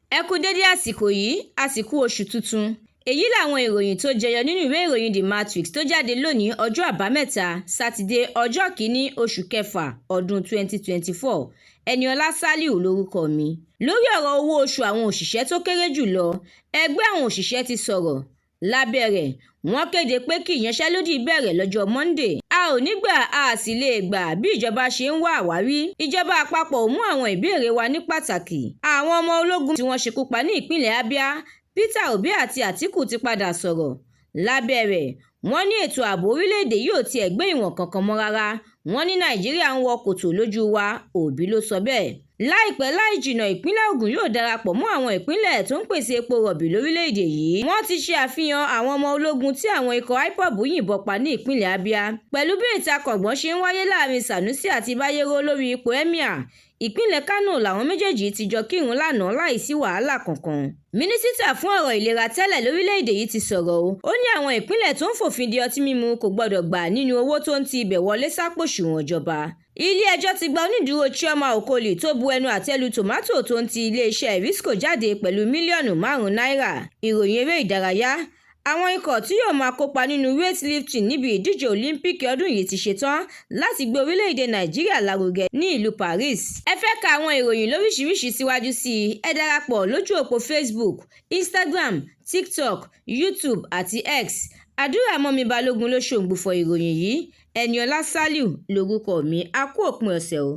Ẹ kú dédé àsìkò yìí, àsìkò oṣù tuntun. Èyí làwọn ìròyìn tó jẹyọ nínú ìwé ìròyìn The Matrix tó jáde lónìí ọjọ́ àbámẹ́ta Sátidé ọjọ́ kìíní oṣù kẹfà ọdún 2024. Ẹniọlá Sálíù lórúkọ mi. Lórí ọ̀rọ̀ owó oṣù àwọn òṣìṣẹ́ tó kéré jùlọ, ẹgbẹ́ àwọn òṣìṣẹ́ ti sọ̀rọ̀. Lábẹ́ rẹ̀, wọ́n kéde pé kí ìyanṣẹ́lódì bẹ̀rẹ̀ lọ́jọ́ Monday. A ò ní gbà, a sì lè gbà bí ìjọba ṣe ń wá àwárí. Ìjọba àpapọ̀ ò mú àwọn ìbéèrè wa ní pàtàkì. Àwọn ọmọ ológun tí wọ́n ṣekú pa ní ìpínlẹ̀ Abia, Peter Obi àti Atiku ti padà sọ̀rọ̀. Lábẹ́ rẹ̀, wọ́n ní ètò ààbò orílẹ̀-èdè yóò tiẹ̀ gbé ìwọ̀n kankan mọ́ rárá. Wọ́n ní Nàìjíríà ń wọ kòtò lójú wa, Obi ló sọ bẹ́ẹ̀. Láìpẹ́ láì jìnnà, ìpínlẹ̀ Ògùn yóò darapọ̀ mọ́ àwọn ìpínlẹ̀ tó ń pèsè epo rọ̀bì lórílẹ̀-èdè yìí. Wọ́n ti ṣe àfihàn àwọn ọmọ ológun tí àwọn ikọ̀ IPOB yìnbọn pa ní ìpínlẹ̀ Abia. Pẹ̀lú bí ìtakọ̀gbọ́n ṣe ń wáyé láàrin Sanusi àti Bayero lórí ipò Emir, ìpínlẹ̀ Kano làwọn méjèèjì ti jọ kírun lánàá láìsí wàhálà kankan. Mínísítà fún ọ̀rọ̀ ìlera tẹ́lẹ̀ lórílẹ̀-èdè yìí ti sọ̀rọ̀ o. Ó ní àwọn ìpínlẹ̀ tó ń fòfin de ọtí mímu kò gbọdọ̀ gbà nínú owó tó ń ti ibẹ̀ wọlé sápòṣùwọ̀n ìjọba. Ilé-ẹjọ́ ti gba onídùúró Chioma Okoli tó bu ẹnu àtẹ́ lu tòmátò tó ń ti iléeṣẹ́ Erisco jáde pẹ̀lú mílíọ̀nù 5 náírà. Ìròyìn eré ìdárayá. Àwọn ikọ̀ tí yóò máa kópa nínú weightlifting níbi ìdíje Olympic ọdún yìí ti ṣetán láti gbé orílẹ̀-èdè Nàìjíríà lárugẹ ní ìlú Paris. Ẹ fẹ́ ka àwọn ìròyìn lóríṣiríṣi síwájú sí i, ẹ darapọ̀ lójú òpó Facebook, Instagram, TikTok, YouTube àti X. Àdúràmọ́mi Balógun ló ṣòǹgbùfọ̀ ìròyìn yìí. Ẹniọlá Sálíù lórúkọ mi. A kú òpin ọ̀sẹ̀ o.